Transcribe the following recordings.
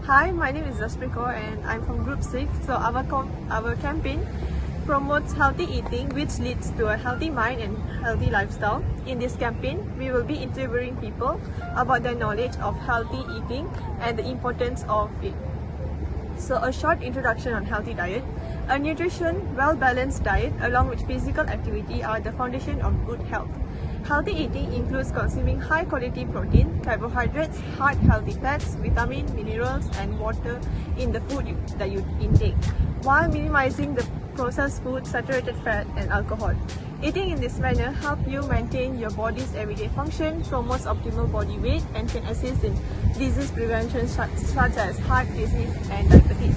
Hi, my name is Raspriko and I'm from Group 6. So our campaign promotes healthy eating, which leads to a healthy mind and healthy lifestyle. In this campaign, we will be interviewing people about their knowledge of healthy eating and the importance of it. So a short introduction on healthy diet. A nutrition, well-balanced diet along with physical activity are the foundation of good health. Healthy eating includes consuming high-quality protein, carbohydrates, heart-healthy fats, vitamins, minerals, and water in the food that you intake, while minimizing the processed food, saturated fat, and alcohol. Eating in this manner helps you maintain your body's everyday function, promotes optimal body weight, and can assist in disease prevention such as heart disease and diabetes.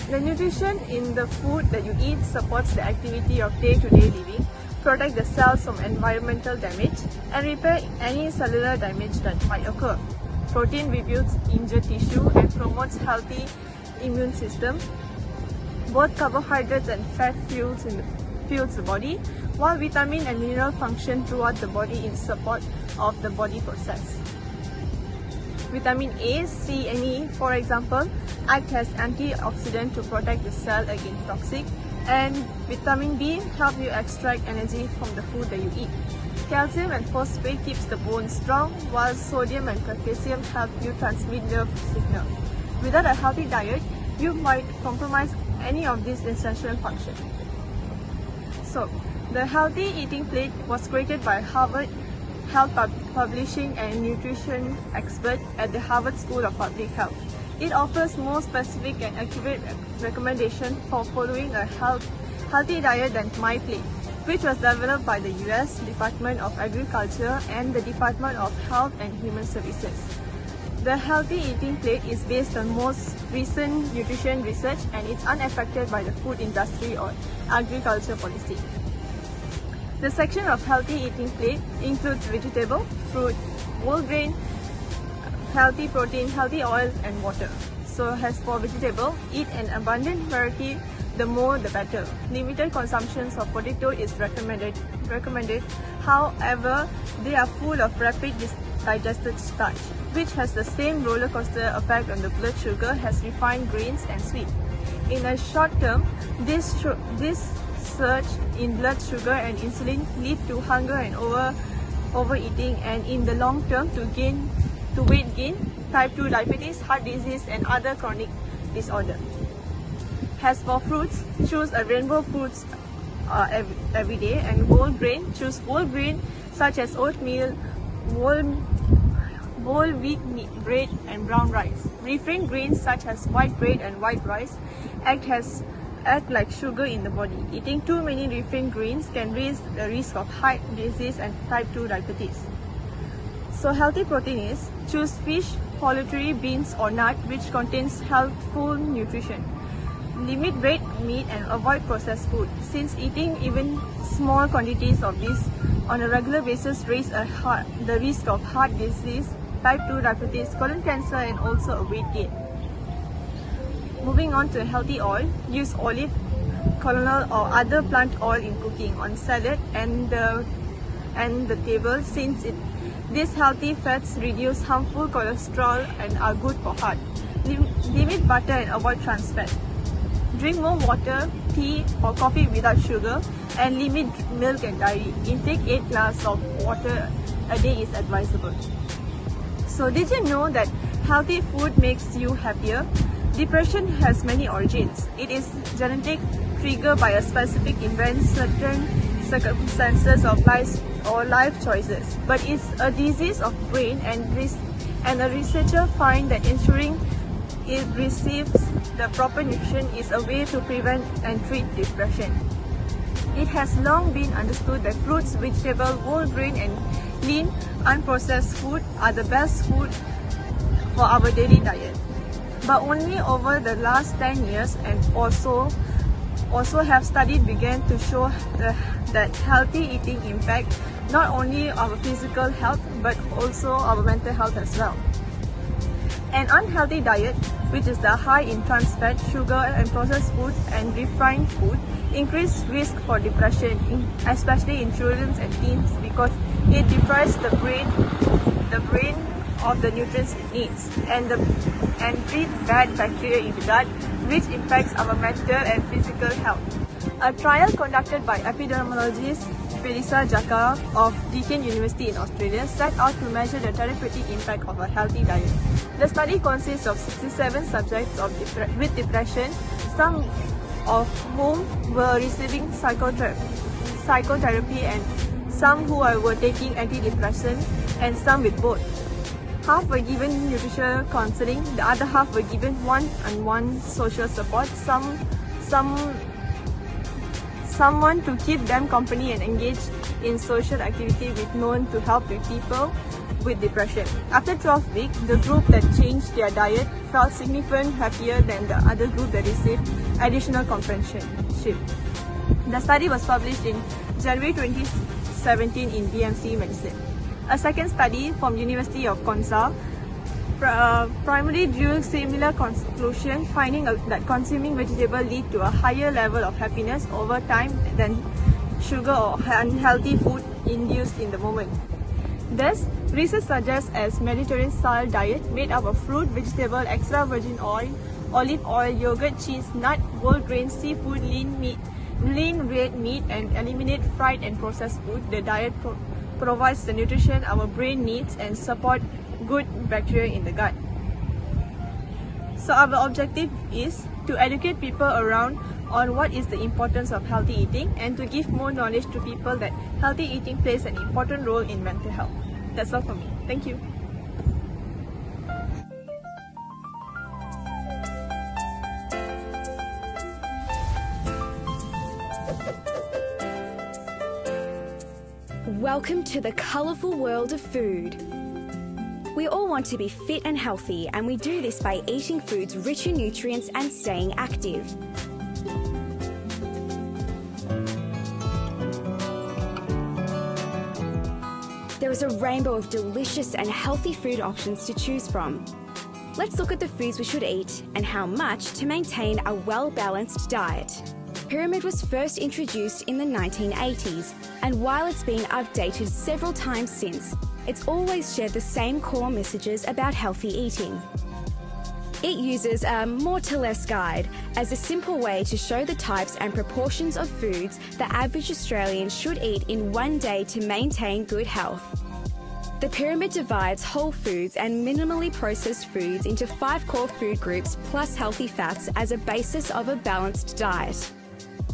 The nutrition in the food that you eat supports the activity of day-to-day living, protect the cells from environmental damage, and repair any cellular damage that might occur. Protein rebuilds injured tissue and promotes healthy immune system. Both carbohydrates and fat fuels the body, while vitamin and mineral function throughout the body in support of the body process. Vitamin A, C, and E, for example, act as antioxidant to protect the cell against toxic, and vitamin B help you extract energy from the food that you eat. Calcium and phosphate keeps the bone strong, while sodium and potassium help you transmit nerve signal. Without a healthy diet, you might compromise any of these essential functions. So, the Healthy Eating Plate was created by Harvard Health Publishing and nutrition expert at the Harvard School of Public Health. It offers more specific and accurate recommendations for following a healthy diet than My Plate, which was developed by the US Department of Agriculture and the Department of Health and Human Services. The Healthy Eating Plate is based on most recent nutrition research and it's unaffected by the food industry or agriculture policy. The section of Healthy Eating Plate includes vegetable, fruit, whole grain, healthy protein, healthy oil, and water. So as for vegetable, eat an abundant variety, the more the better. Limited consumptions of potato is recommended. However, they are full of rapid digested starch, which has the same roller coaster effect on the blood sugar as refined grains and sweet. In a short term, this surge in blood sugar and insulin lead to hunger and overeating, and in the long term to weight gain, type 2 diabetes, heart disease, and other chronic disorders. As for fruits, choose a rainbow fruits every day, and whole grain, choose whole grain such as oatmeal, whole wheat bread, and brown rice. Refrain grains such as white bread and white rice act like sugar in the body. Eating too many refined grains can raise the risk of heart disease and type 2 diabetes. So healthy protein is choose fish, poultry, beans, or nut which contains healthful nutrition. Limit red meat and avoid processed food, since eating even small quantities of this on a regular basis raise the risk of heart disease, type 2 diabetes, colon cancer, and also a weight gain. Moving on to healthy oil, use olive, canola, or other plant oil in cooking, on salad, and the table, since these healthy fats reduce harmful cholesterol and are good for heart. Limit butter and avoid trans fat. Drink more water, tea, or coffee without sugar, and limit milk and dairy. Intake 8 glasses of water a day is advisable. So did you know that healthy food makes you happier? Depression has many origins. It is genetic, triggered by a specific event, certain circumstances of life choices. But it's a disease of brain, and a researcher finds that ensuring it receives the proper nutrition is a way to prevent and treat depression. It has long been understood that fruits, vegetables, whole grain, and lean, unprocessed food are the best food for our daily diet. But only over the last 10 years, and also have studies began to show that healthy eating impact not only our physical health but also our mental health as well. An unhealthy diet, which is the high in trans fat, sugar, and processed food and refined food, increase risk for depression, especially in children and teens, because it deprives the brain of the nutrients it needs, and the and breed bad bacteria in the gut, which impacts our mental and physical health. A trial conducted by epidemiologist Felisa Jaka of Deakin University in Australia set out to measure the therapeutic impact of a healthy diet. The study consists of 67 subjects with depression, some of whom were receiving psychotherapy and some who were taking antidepressants, and some with both. Half were given nutritional counseling, the other half were given one-on-one social support, someone to keep them company and engage in social activity with known to help with people with depression. After 12 weeks, the group that changed their diet felt significantly happier than the other group that received additional companionship. The study was published in January 2017 in BMC Medicine. A second study from University of Consar primarily drew similar conclusion, finding that consuming vegetable lead to a higher level of happiness over time than sugar or unhealthy food induced in the moment. Thus, research suggests as Mediterranean style diet made up of fruit, vegetable, extra virgin oil, olive oil, yogurt, cheese, nut, whole grain, seafood, lean red meat, and eliminate fried and processed food. The diet provides the nutrition our brain needs and support good bacteria in the gut. So our objective is to educate people around on what is the importance of healthy eating and to give more knowledge to people that healthy eating plays an important role in mental health. That's all for me. Thank you. Welcome to the colourful world of food. We all want to be fit and healthy, and we do this by eating foods rich in nutrients and staying active. There is a rainbow of delicious and healthy food options to choose from. Let's look at the foods we should eat and how much to maintain a well-balanced diet. Pyramid was first introduced in the 1980s, and while it's been updated several times since, it's always shared the same core messages about healthy eating. It uses a more to less guide as a simple way to show the types and proportions of foods the average Australian should eat in one day to maintain good health. The pyramid divides whole foods and minimally processed foods into 5 core food groups plus healthy fats as a basis of a balanced diet.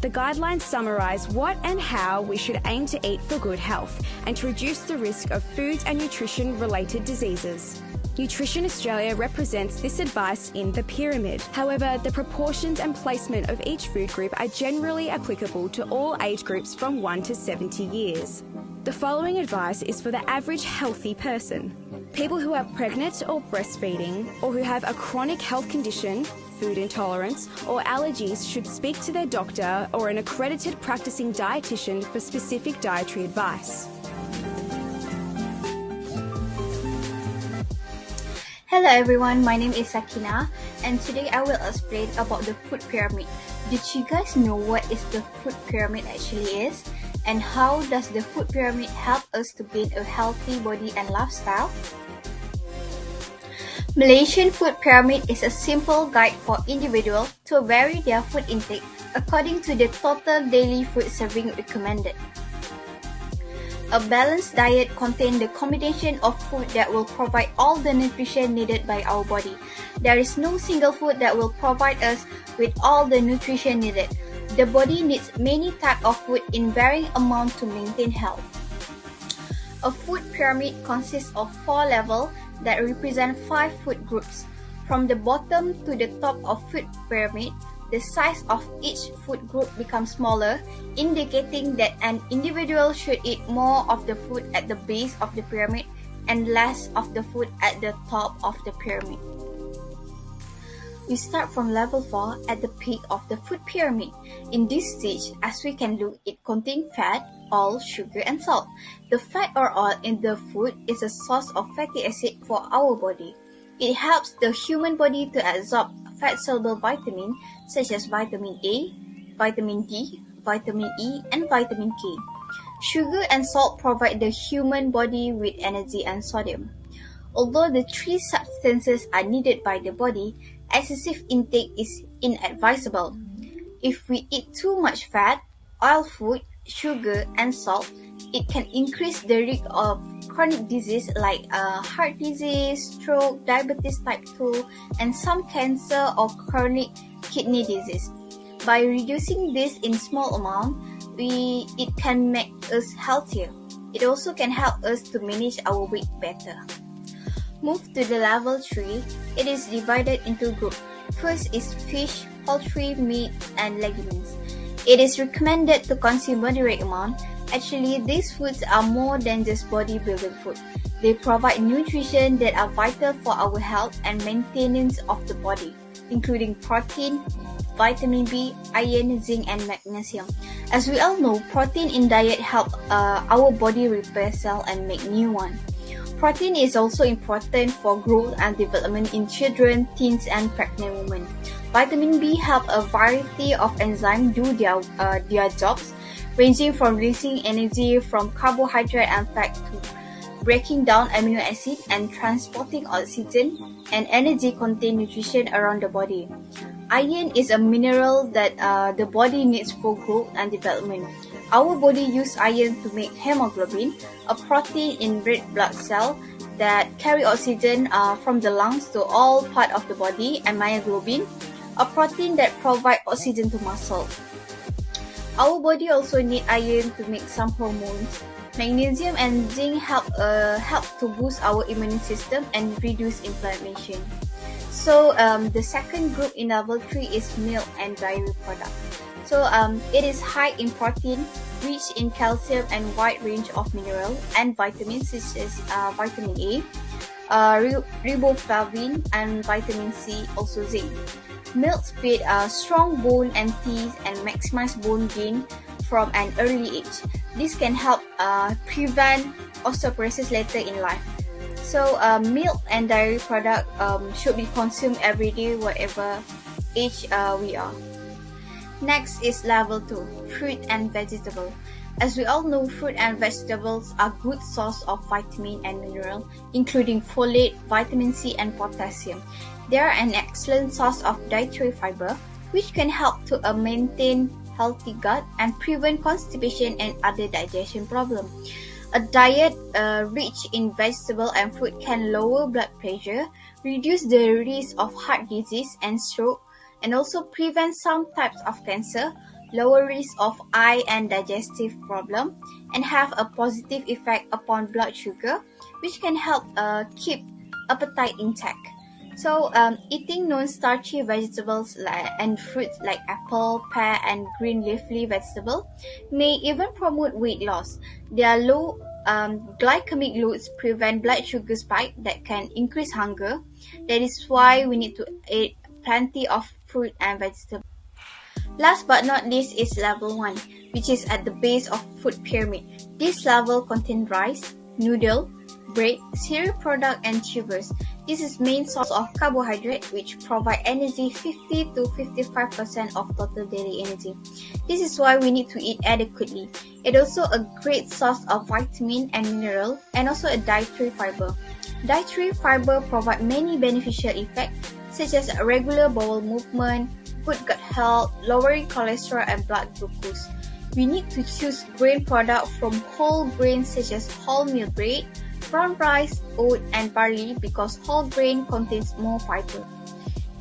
The guidelines summarise what and how we should aim to eat for good health and to reduce the risk of food and nutrition-related diseases. Nutrition Australia represents this advice in the pyramid. However, the proportions and placement of each food group are generally applicable to all age groups from 1 to 70 years. The following advice is for the average healthy person. People who are pregnant or breastfeeding, or who have a chronic health condition, food intolerance, or allergies should speak to their doctor or an accredited practicing dietitian for specific dietary advice. Hello everyone, my name is Sakina, and today I will explain about the food pyramid. Did you guys know what is the food pyramid actually is? And how does the food pyramid help us to build a healthy body and lifestyle? Malaysian food pyramid is a simple guide for individuals to vary their food intake according to the total daily food serving recommended. A balanced diet contains the combination of food that will provide all the nutrition needed by our body. There is no single food that will provide us with all the nutrition needed. The body needs many types of food in varying amounts to maintain health. A food pyramid consists of 4 levels that represent 5 food groups. From the bottom to the top of food pyramid, the size of each food group becomes smaller, indicating that an individual should eat more of the food at the base of the pyramid and less of the food at the top of the pyramid. We start from level 4 at the peak of the food pyramid. In this stage, as we can look, it contains fat, oil, sugar, and salt. The fat or oil in the food is a source of fatty acid for our body. It helps the human body to absorb fat-soluble vitamins such as vitamin A, vitamin D, vitamin E, and vitamin K. Sugar and salt provide the human body with energy and sodium. Although the three substances are needed by the body, excessive intake is inadvisable. If we eat too much fat, oil food, sugar, and salt, it can increase the risk of chronic disease like heart disease, stroke, diabetes type 2, and some cancer or chronic kidney disease. By reducing this in small amount, it can make us healthier. It also can help us to manage our weight better. Move to the level 3, it is divided into groups. First is fish, poultry, meat, and legumes. It is recommended to consume moderate amount. Actually, these foods are more than just bodybuilding food. They provide nutrition that are vital for our health and maintenance of the body, including protein, vitamin B, iron, zinc, and magnesium. As we all know, protein in diet help our body repair cell and make new one. Protein is also important for growth and development in children, teens, and pregnant women. Vitamin B help a variety of enzymes do their jobs, ranging from releasing energy from carbohydrate and fat to breaking down amino acid and transporting oxygen and energy-contained nutrition around the body. Iron is a mineral that the body needs for growth and development. Our body uses iron to make hemoglobin, a protein in red blood cells that carry oxygen from the lungs to all parts of the body, and myoglobin, a protein that provides oxygen to muscle. Our body also needs iron to make some hormones. Magnesium and zinc help to boost our immune system and reduce inflammation. So the second group in level 3 is milk and dairy products. So it is high in protein, rich in calcium and wide range of minerals and vitamins such as vitamin A, riboflavin, and vitamin C, also zinc. Milk speed strong bone and teeth and maximize bone gain from an early age. This can help prevent osteoporosis later in life. So milk and dairy product should be consumed every day, whatever age we are. Next is level 2, fruit and vegetable. As we all know, fruit and vegetables are good source of vitamin and mineral, including folate, vitamin C, and potassium. They are an excellent source of dietary fiber, which can help to maintain healthy gut and prevent constipation and other digestion problems. A diet rich in vegetable and fruit can lower blood pressure, reduce the risk of heart disease and stroke, and also prevent some types of cancer, lower risk of eye and digestive problem, and have a positive effect upon blood sugar, which can help keep appetite intact. So eating non-starchy vegetables and fruits like apple, pear, and green leafy vegetable may even promote weight loss. Their low glycemic loads prevent blood sugar spike that can increase hunger. That is why we need to eat plenty of fruit and vegetables. Last but not least is level 1, which is at the base of food pyramid. This level contains rice, noodle, bread, cereal product, and tubers. This is main source of carbohydrate, which provide energy 50 to 55% of total daily energy. This is why we need to eat adequately. It also a great source of vitamin and mineral, and also a dietary fiber. Dietary fiber provide many beneficial effects, such as regular bowel movement, good gut health, lowering cholesterol and blood glucose. We need to choose grain products from whole grains such as wholemeal bread, brown rice, oat, and barley because whole grain contains more fiber.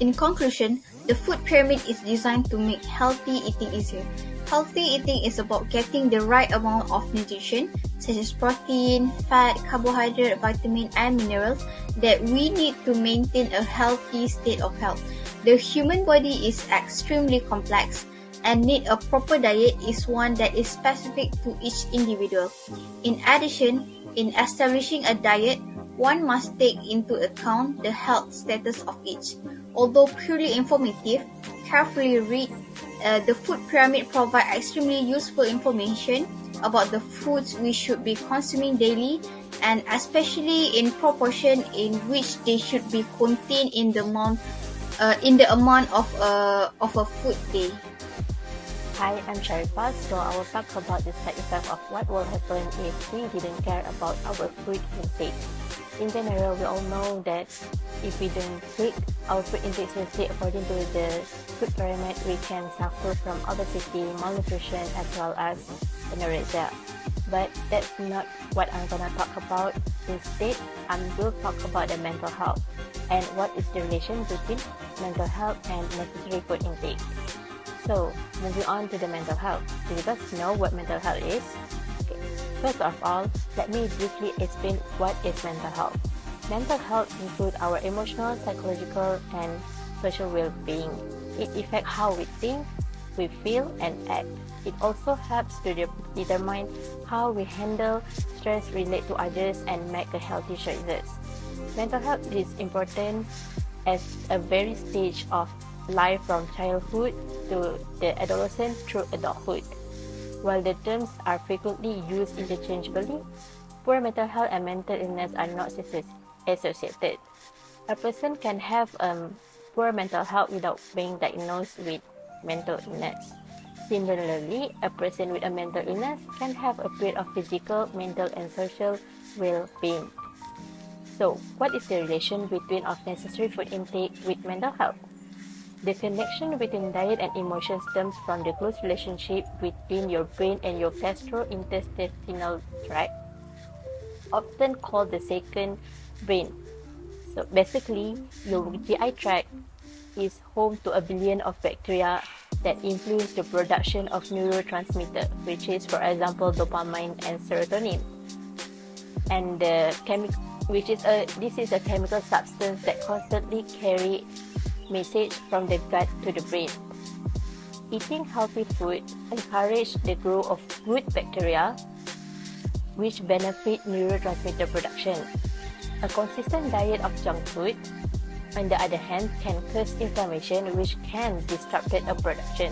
In conclusion, the food pyramid is designed to make healthy eating easier. Healthy eating is about getting the right amount of nutrition such as protein, fat, carbohydrate, vitamin, and minerals that we need to maintain a healthy state of health. The human body is extremely complex, and need a proper diet is one that is specific to each individual. In addition, in establishing a diet, one must take into account the health status of each. Although purely informative, carefully read, the food pyramid provides extremely useful information about the foods we should be consuming daily, and especially in proportion in which they should be contained in the amount of a food day. Hi, I'm Sharifah. So I will talk about the side effect of what will happen if we didn't care about our food intake. In general, we all know that if we don't take our food intake seriously according to the food pyramid, we can suffer from obesity, malnutrition, as well as anorexia. But that's not what I'm gonna talk about. Instead, I will talk about the mental health and what is the relation between mental health and necessary food intake. So, moving on to the mental health. Do you guys know what mental health is? Okay. First of all, let me briefly explain what is mental health. Mental health includes our emotional, psychological, and social well-being. It affects how we think, we feel, and act. It also helps to determine how we handle stress, relate to others, and make a healthy choices. Mental health is important as a very stage of life from childhood to the adolescent through adulthood. While the terms are frequently used interchangeably, poor mental health and mental illness are not associated. A person can have poor mental health without being diagnosed with mental illness. Similarly, a person with a mental illness can have a period of physical, mental, and social well-being. So, what is the relation between of necessary food intake with mental health? The connection between diet and emotions stems from the close relationship between your brain and your gastrointestinal tract, often called the second brain. So basically, your GI tract is home to a billion of bacteria that influence the production of neurotransmitter, which is, for example, dopamine and serotonin. And this is a chemical substance that constantly carry message from the gut to the brain. Eating healthy food encourages the growth of good bacteria, which benefit neurotransmitter production. A consistent diet of junk food, on the other hand, can cause inflammation, which can disrupt a production.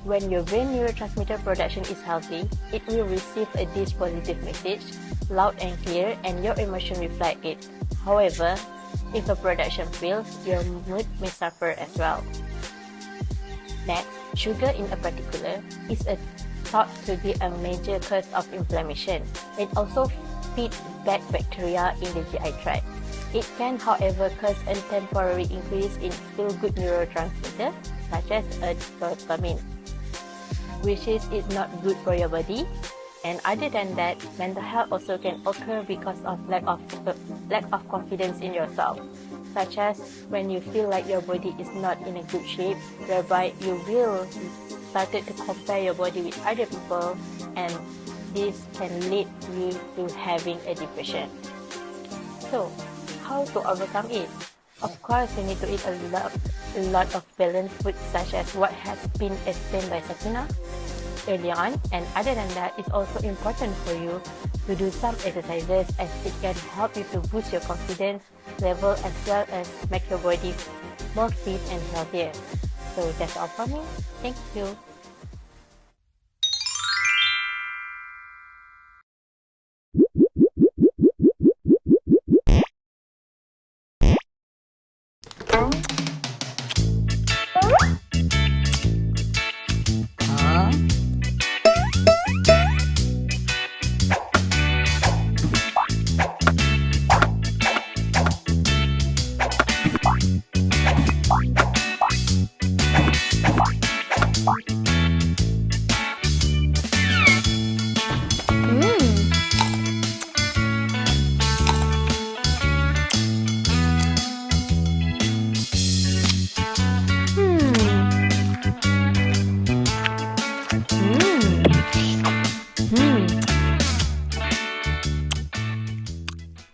When your brain neurotransmitter production is healthy, it will receive this positive message loud and clear, and your emotion reflect it. However, if a production fails, your mood may suffer as well. Next, sugar in particular is thought to be a major cause of inflammation. It also feeds bad bacteria in the GI tract. It can, however, cause a temporary increase in feel-good neurotransmitter, such as dopamine, which is not good for your body. And other than that, mental health also can occur because of lack of confidence in yourself, such as when you feel like your body is not in a good shape, whereby you will start to compare your body with other people, and this can lead you to having a depression. So, how to overcome it? Of course, you need to eat a lot of balanced food, such as what has been explained by Sakina earlier on. And other than that, it's also important for you to do some exercises, as it can help you to boost your confidence level as well as make your body more fit and healthier. So that's all from me. Thank you.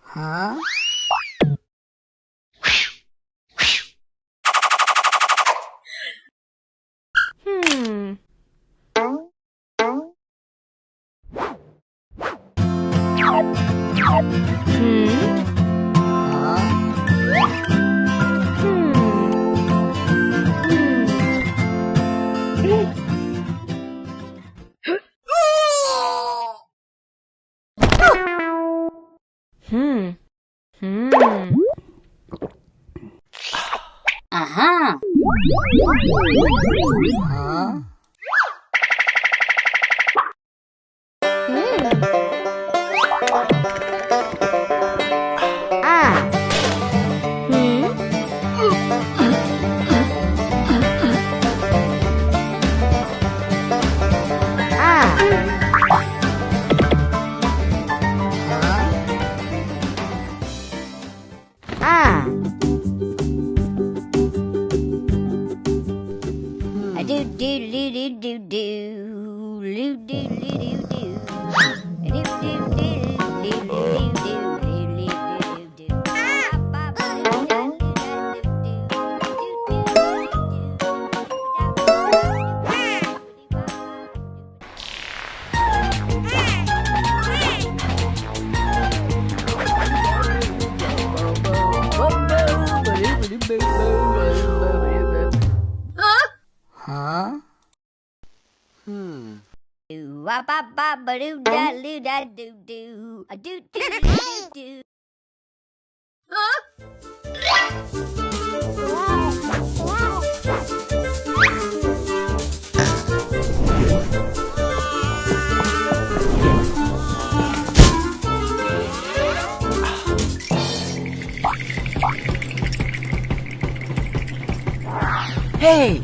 Huh? Do do do do do do do do do do do do Huh? Ba ba ba ba doo da doo da doo doo a doo doo doo doo. Hey!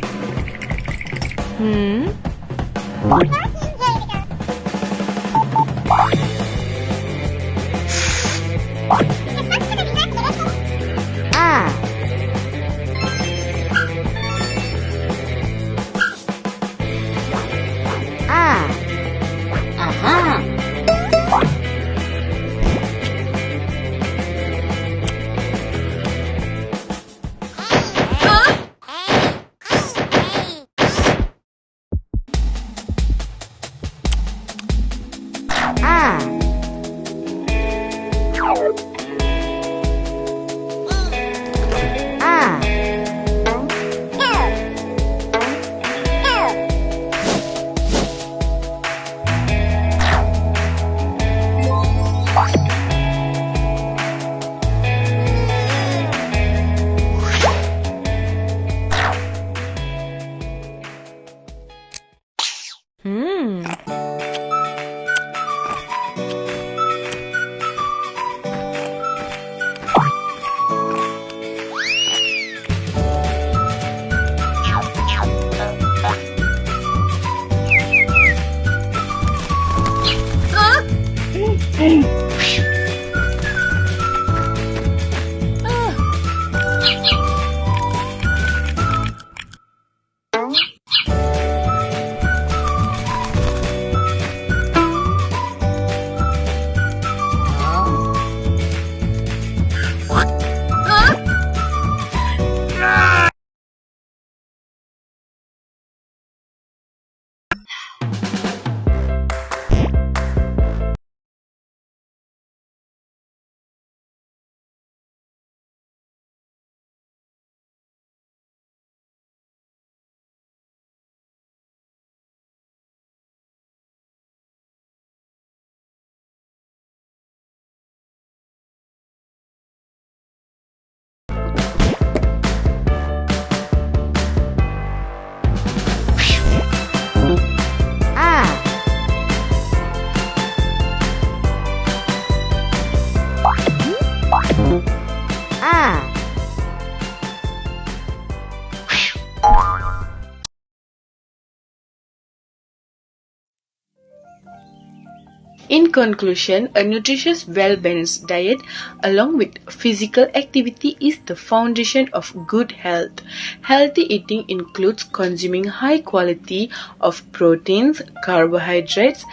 In conclusion, a nutritious, well-balanced diet along with physical activity is the foundation of good health. Healthy eating includes consuming high quality of proteins, carbohydrates,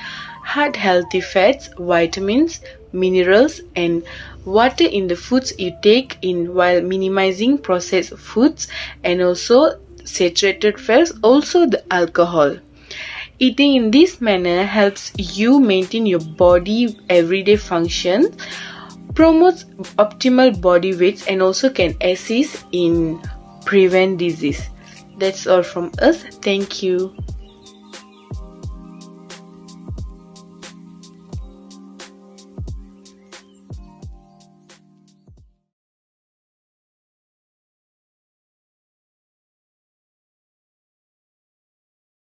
heart-healthy fats, vitamins, minerals, and water in the foods you take in, while minimizing processed foods and also saturated fats, also the alcohol. Eating in this manner helps you maintain your body everyday function, promotes optimal body weights, and also can assist in prevent disease. That's all from us. Thank you.